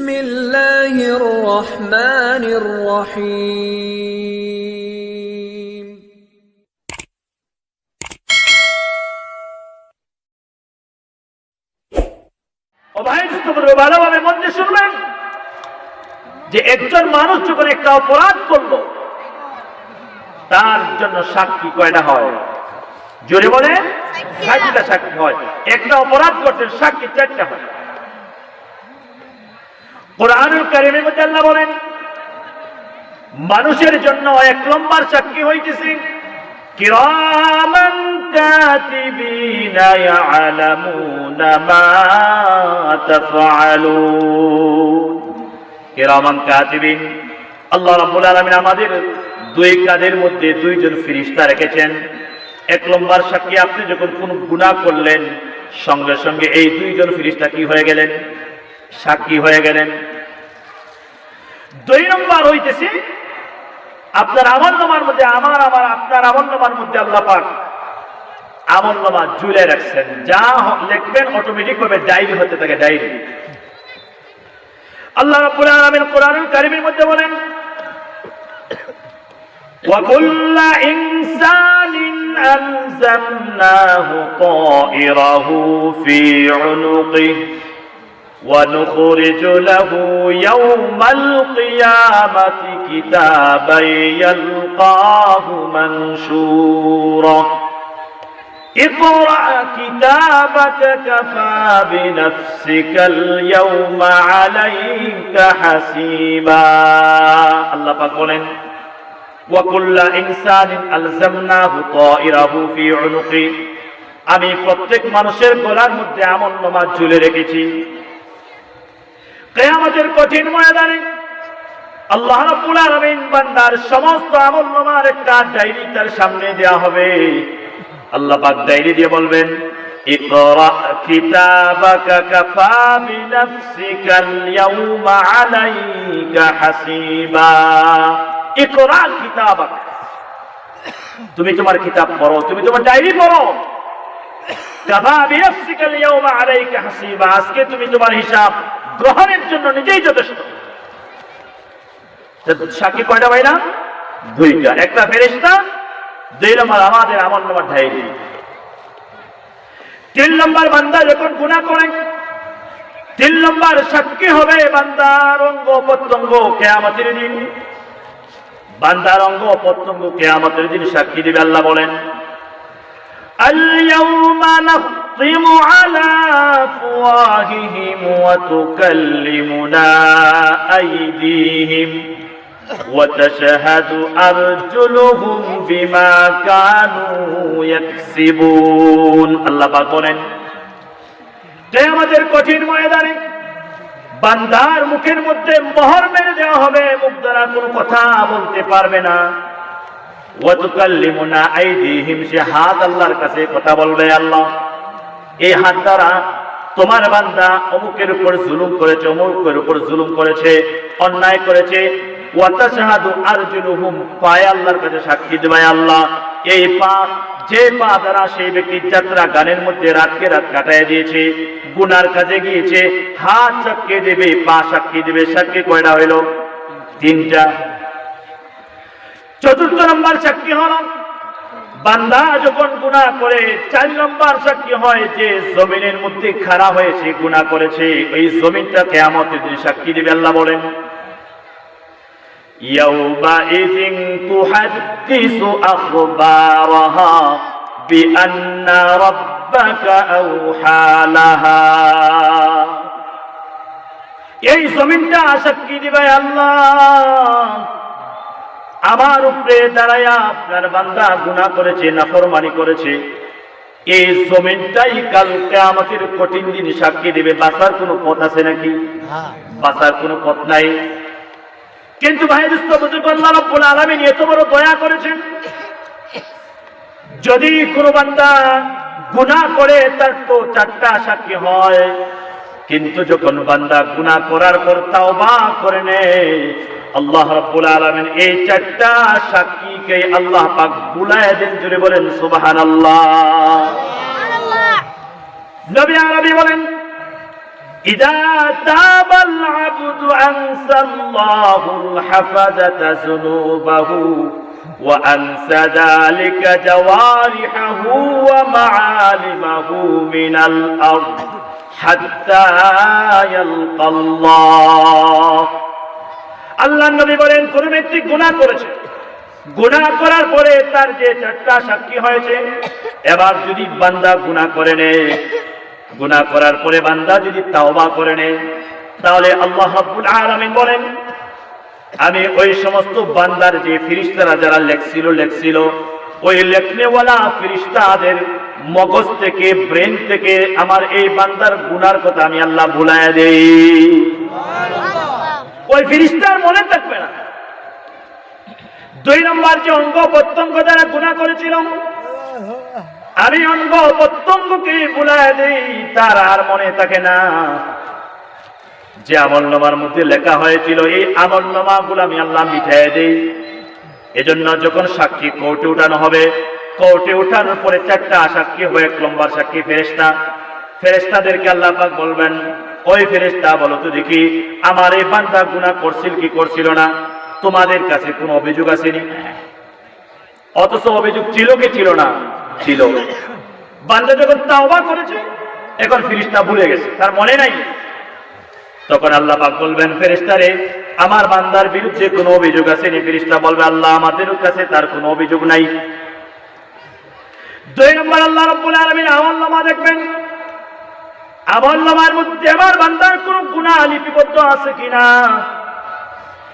বিসমিল্লাহির রহমানির রহিম। ভালোভাবে মন দিয়ে শুনবেন যে একজন মানুষ যখন একটা অপরাধ করলো তার জন্য সাক্ষী কয়টা হয়? জোরে বলে 60টা সাক্ষী হয়। একটা অপরাধ করতে সাক্ষী 4টা হয়। কুরআনুল কারীমের মধ্যে আল্লাহ বলেন মানুষের জন্য 1 নম্বর সাক্ষী হইতেছে কিরামান কাতিবিনা ইয়ালামুনা মা তাফআলুন। কিরামান কাতিবিন, আল্লাহ রাব্বুল আলামিন আমাদের দুই কাঁধের মধ্যে 2 জন ফেরেশতা রেখেছেন। 1 নম্বর সাক্ষী, আপনি যখন কোন গুনাহ করলেন সঙ্গে সঙ্গে এই 2 জন ফেরেশতা কি হয়ে গেলেন? সাক্ষী হয়ে গেলেন। 2 নম্বর হইতেছে আপনার আমলনামার মধ্যে আপনার আমলনামার মধ্যে আল্লাহ পাক আমলনামা ঝুলে রাখছেন, যা লিখবেন অটোমেটিক ভাবে ডায়েরি হতে থাকে, ডায়েরি। আল্লাহ রাব্বুল আলামিন কোরআনুল কারীমের মধ্যে বলেন وَكُلَّ إِنسَانٍ أَلْزَمْنَاهُ طَائِرَهُ فِي عُنُقِهِ وَنُخْرِجُ لَهُ يَوْمَ الْقِيَامَةِ كِتَابًا يَلْقَاهُ مَنشُورًا اقْرَأْ كِتَابَكَ كَفَى بِنَفْسِكَ الْيَوْمَ عَلَيْكَ حَسِيبًا। আল্লাহ পাক বলেন وَكُلَّ إِنسَانٍ أَلْزَمْنَاهُ طَائِرَهُ فِي عُنُقِهِ, আমি প্রত্যেক মানুষের গলার মধ্যে আমলনামা ঝুলে রেখেছি। কিয়ামতের কঠিন ময়দানে আল্লাহ রাব্বুল আলামিন বান্দার সমস্ত আমলনামার একটা ডায়েরি তার সামনে দেয়া হবে। আল্লাহ পাক ডায়েরি দিয়ে বলবেন ইকরা কিতাবাকা কাফা বিনাফসিকাল ইয়াউমা আলাইকা হাসিবা। ইকরা কিতাবাক, তুমি তোমার কিতাব পড়ো, তুমি তোমার ডায়েরি পড়ো। কাফা বিনাফসিকাল ইয়াউমা আলাইকা হাসিবা, আজকে তুমি তোমার হিসাব গ্রহণের জন্য নিজেই যথেষ্ট। সাক্ষী কয়টা ভাই না? 2টা। একটা ফেরেশতা, 2 নম্বর আমাদের আমলনামার ডায়েরি। 3 নম্বর বান্দা যখন গুনাহ করে 3 নম্বর সাক্ষী হবে বান্দার অঙ্গ প্রত্যঙ্গ কিয়ামতের দিন। বান্দার অঙ্গ প্রত্যঙ্গ কিয়ামতের দিন সাক্ষী দিবে। আল্লাহ বলেন আল-ইয়াউমা নাখতিমু আলা আফওয়াহিহিম ওয়া তুকাল্লিমুনা আইদিহিম ওয়া তাশহাদু আরজুলুহুম বিমা কানু ইয়াকসিবুন। আল্লাহ পাক বলেন কিয়ামতের কঠিন ময়দানে বান্দার মুখের মধ্যে মোহর মেরে দেওয়া হবে, মুখ দ্বারা কোনো কথা বলতে পারবে না। ওয়া তুকাল্লিমুনা আইদিহিম, সে হাত আল্লাহর কাছে কথা বলবে। আল্লাহ এই হাত দ্বারা তোমার বান্দা অমুকের উপর জুলুম করেছে, অমুকের উপর জুলুম করেছে, অন্যায় করেছে। ওয়া তাশহাদু আরজুলুহুম, পায়ে আল্লাহর কাছে সাক্ষী দেবে। আল্লাহ এই পা, যে পা দ্বারা সেই ব্যক্তি যাত্রা গানের মধ্যে রাতকে রাত কাটায় দিয়েছে, গুনার কাজে গিয়েছে, হাত সাক্ষী দেবে, পা সাক্ষী দেবে। সাক্ষী কয়টা হইল? 3টা। 4র্থ নম্বর সাক্ষী হল বান্দা যখন গুনাহ করে 4 নম্বর সাক্ষী হয় যে জমিনের মধ্যে খাড়া হয়েছে গুনাহ করেছে, ওই জমিনটা কিয়ামতের দিন সাক্ষী দিবে। আল্লাহ বলেন ইয়াউমাইযিন তুহাদ্দিসু আখবারাহা বিআন্না রাব্বাকা আওহা লাহা। এই জমিনটা সাক্ষী দিবে আল্লাহ আমার উপরে দাঁড়ায়া আপনার বান্দা গুনাহ করেছে, নাফরমানি করেছে। এই জমিনটাই কাল কিয়ামতের কঠিন দিন সাক্ষী দিবে। বাঁচার কোনো পথ আছে নাকি? বাঁচার কোনো পথ নাই। কিন্তু ভাই দোস্ত বুজুর্গ, আল্লাহ রাব্বুল আলামিন এত বড় দয়া করেছেন, যদি কোনো বান্দা গুনাহ করে তার তো 4টা সাক্ষী হয়, কিন্তু যখন বান্দা গুনাহ করার পর তাওবা করে নেয়, আল্লাহ রাব্বুল আলামিন এই 4টা সাক্ষীকে আল্লাহ পাক বুলায় দেন। জোরে বলেন সুবহানাল্লাহ। নবী আরবি বলেন ইদা তাবাল আবদু আল্লাহুল হাফাযাতা যুনুবাহু ওয়া আনসা যালিকা জাওয়ারিহাহু ওয়া মাআলিমাহু মিনাল আরদ হাত্তা ইয়ালকাল্লাহ। আল্লাহর নবী বলেন, কোন ব্যক্তি গুনাহ করেছে, গুনাহ করার পরে তার যে চারটা সাক্ষী হয়েছে, এবার যদি বান্দা গুনাহ করে নেয়, গুনাহ করার পরে বান্দা যদি তাওবা করে নেয়, তাহলে আল্লাহ রাব্বুল আলামিন বলেন, আমি ওই সমস্ত বান্দার যে ফেরেশতারা যারা লেখছিল ওই লেখনেওয়ালা ফেরেশতাদের মগজ থেকে, ব্রেন থেকে আমার এই বান্দার গুনার কথা আমি আল্লাহ ভুলাইয়া দেই। ওই ফেরেশতার মনে থাকবে না। 2 নম্বর, যে অঙ্গ প্রত্যঙ্গ দ্বারা গুনাহ করেছিল, আমি অঙ্গ প্রত্যঙ্গকে ভুলাইয়া দেই, তার আর মনে থাকে না। যে আমলনামার মধ্যে লেখা হয়েছিল এই আমলনামাগুলো আমি আল্লাহ মিটাইয়া দেই। এজন্য যখন সাক্ষী কোর্টে উঠানো হবে, কোর্টে উঠানোর পরে 4টা সাক্ষী হবে, 1 নম্বর সাক্ষী ফেরেশতা। ফেরেশতাদেরকে আল্লাহ পাক বলবেন, ওই ফেরেশতা বলো তো দেখি আমার এই বান্দা গুনাহ করছিল কি করছিল না, তোমাদের কাছে কোনো অভিযোগ আসেনি? অথচ অভিযোগ ছিল কি ছিল না? ছিল। বান্দা যখন তাওবা করেছে, এখন ফেরেশতা ভুলে গেছে, তার মনে নাই। তখন আল্লাহ পাক বলবেন, ফেরেশতারে আমার বান্দার বিরুদ্ধে কোনো অভিযোগ আসেনি? ফেরেশতা বলবে, আল্লাহ আমাদের কাছে তার কোনো অভিযোগ নাই। 2 নম্বর, আল্লাহ রাব্বুল আলামিন আমলনামা দেখবেন, আমলনামার মধ্যে আমার বান্দার কোনো গুনাহ লিপিবদ্ধ আছে কিনা।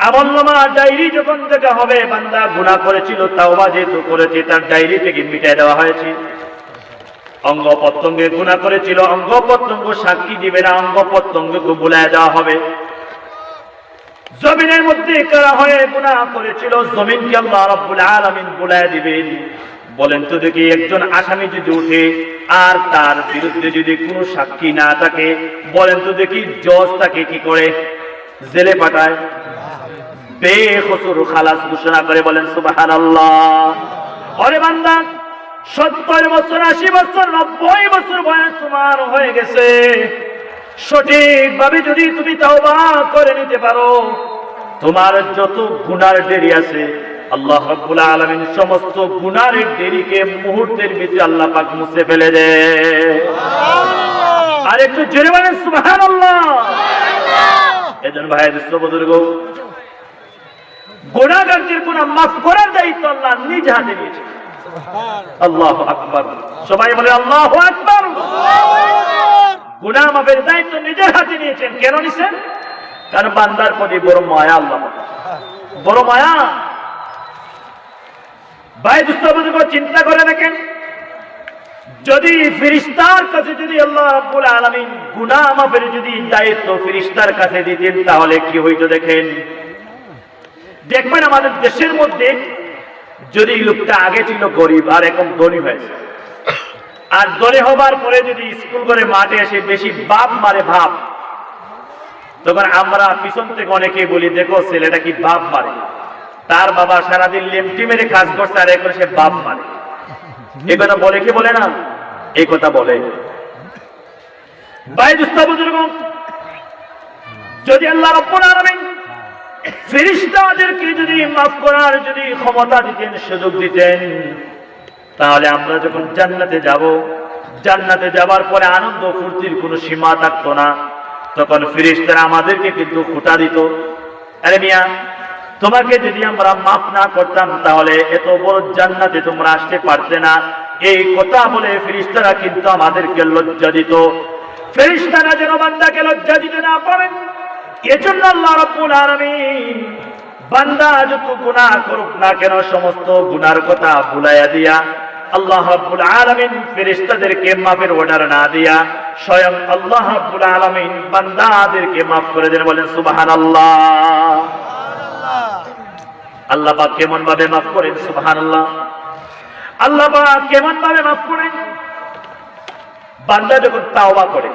আমলনামা ডায়েরি যখন দেখা হবে, বান্দা গুনাহ করেছিল, তাওবা যেহেতু করেছে, তার ডায়েরি থেকে মিটাই দেওয়া হয়েছে। অঙ্গ প্রত্যঙ্গে গুনাহ করেছিল, অঙ্গ প্রত্যঙ্গ সাক্ষী দিবে না, অঙ্গ প্রত্যঙ্গকে ভুলাইয়া দেওয়া হবে। জমিনের মধ্যে কারা হয়ে গুনাহ করেছিল, জমিনকে আল্লাহ রাব্বুল আলামিন ভুলাইয়া দিবেন। বলেন তো দেখি, একজন আসামি যদি উঠে আর তার বিরুদ্ধে যদি কোনো সাক্ষী না থাকে, বলেন তো দেখি জজ তাকে কি করে? জেলে পাঠায়, বেকসুর খালাস ঘোষণা করে। বলেন সুবহানাল্লাহ। ওরে বান্দা, 70 বছর, 80 বছর, 90 বছর বয়স তোমার হয়ে গেছে, সঠিকভাবে যদি তুমি তাওবা করে নিতে পারো, তোমার যত গুনার দেরি আছে আল্লাহ রাব্বুল আলামিন সমস্ত গুনার দেরিকে মুহূর্তের ভিতরে আল্লাহ পাক মুছে ফেলে দেয়। আর একটু জোরে বলেন সুবহানাল্লাহ। এজন্য ভাই বুজুর্গ, গুনাহগারদের গুনাহ মাফ করার দায়িত্ব আল্লাহ নিজ হাতে নিয়েছে। আল্লাহু আকবার। সবাই বলে আল্লাহু আকবার। গুনাহ মাফের দায়িত্ব নিজের হাতে নিয়েছেন। কেন নিছেন? কারণ বান্দার প্রতি বড় মায়া, আল্লাহ বড় মায়া। ভাই দুস্থ চিন্তা করে দেখেন, যদি ফেরেশতার কাছে যদি আল্লাহ রাব্বুল আলামিন গুনাহ মাফের যদি দায়িত্ব ফেরেশতার কাছে দিতেন, তাহলে কি হইতো দেখেন। দেখবেন আমাদের দেশের মধ্যে যদি লোকটা আগে ছিল গরিব আর এখন ধনী হয়েছে, আর ধনী হবার পরে যদি স্কুল করে মাঠে এসে বেশি বাপ মারে ভাব, তখন আমরা পিছন থেকে অনেকে বলি, দেখো ছেলেটা কি বাপ মারে, তার বাবা সারাদিন লেমটি মেরে কাজ করছে আর এখন সে বাপ মারে। এই কথা বলে কি বলে না? এই কথা বলে। ভাই দুস্থ বুজুর্গ, যদি আল্লাহ রাব্বুল আলামিন ফেরেশতাদেরকে যদি মাফ করার যদি ক্ষমতা দিতেন, সুযোগ দিতেন, তাহলে আমরা যখন জান্নাতে যাব, জান্নাতে যাবার পরে আনন্দ ফুর্তির কোনো সীমা থাকতো না। তখন ফেরেশতারা আমাদেরকে কিন্তু খোঁটা দিত, আরে মিয়া তোমাকে যদি আমরা মাফ না করতাম তাহলে এত বড় জান্নাতে তোমরা আসতে পারতে না। এই কথা বলে ফেরেশতারা কিন্তু আমাদেরকে লজ্জা দিত। ফেরেশতারা যেন বান্দাকে লজ্জা দিতে না পারেন, এজন্য আল্লাহ রাব্বুল আলামিন বান্দা যত গুনাহ করুক না কেন সমস্ত গুনার কথা ভুলাইয়া দিয়া আল্লাহ রাব্বুল আলামিন ফেরেশতাদেরকে মাফের অর্ডার না দিয়া স্বয়ং আল্লাহ রাব্বুল আলামিন বান্দাদেরকে মাফ করে দেন। বলেন সুবহানাল্লাহ। আল্লাহ পাক কেমন ভাবে মাফ করেন? সুবহানাল্লাহ। আল্লাহ পাক কেমন ভাবে মাফ করেন? বান্দা যখন তাওবা করে,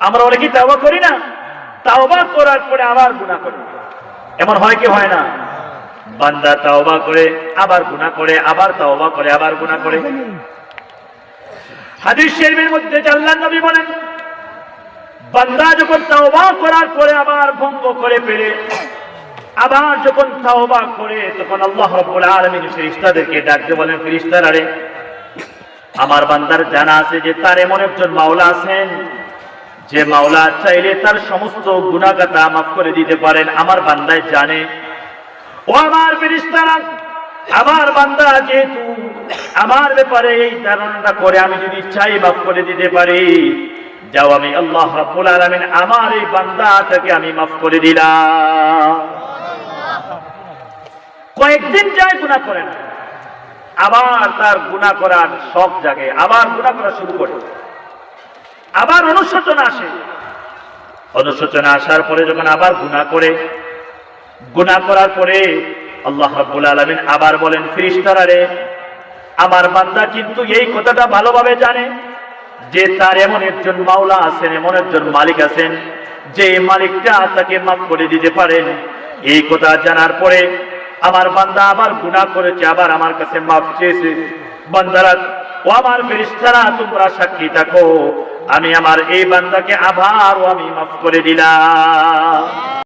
আমরা অনেকে তাওবা করি না, তাওবা করার পরে আবার গুনাহ করি, এমন হয় কি হয় না? বান্দা তাওবা করে আবার গুনাহ করে, আবার তাওবা করে আবার গুনাহ করে। হাদিস শরীফের মধ্যে আল্লাহর নবী বলেন, বান্দা যখন তাওবা করার পরে আবার ভঙ্গ করে ফেলে, আবার যখন তাওবা করে, তখন আল্লাহ রাব্বুল আলামিন ফেরেশতাদেরকে ডাকতে বলেন, ফেরেশতারা রে, আমার বান্দার জানা আছে যে তার এমন একজন মাওলা আছেন যে মাওলা চাইলে তার সমস্ত গুনাহ খাতা মাফ করে দিতে পারেন। আমার বান্দায় জানে। ও আমার ফেরেশতারা, আমার বান্দা যেহেতু আমার ব্যাপারে এই ধারণাটা করে, আমি যদি চাই মাফ করে দিতে পারি, যাও আমি আল্লাহ রাব্বুল আলামিন আমার এই বান্দাটাকে আমি মাফ করে দিলাম। কয়েকদিন যায় গুনাহ করে না, আবার তার গুনাহ করার শখ জাগে, আবার গুনাহ করা শুরু করে, আবার অনুশোচনা আসে। অনুশোচনা আসার পরে যখন আবার গুনাহ করে, গুনাহ করার পরে আল্লাহ রাব্বুল আলামিন আবার বলেন, ফেরেশতারা রে, আমার বান্দা কিন্তু এই কথাটা ভালোভাবে জানে যে তার এমন একজন মাওলা আছেন, এমন একজন মালিক আছেন যে মালিকটা তাকে মাফ করে দিতে পারেন। এই কথা জানার পরে আমার বান্দা আবার গুনাহ করেছে, আবার আমার কাছে মাফ চেয়েছে। বান্দারা, ও আমার ফেরেশতারা, তোমরা সাক্ষী থাকো, আমি আমার এই বান্দাকে আবারও আমি মাফ করে দিলাম।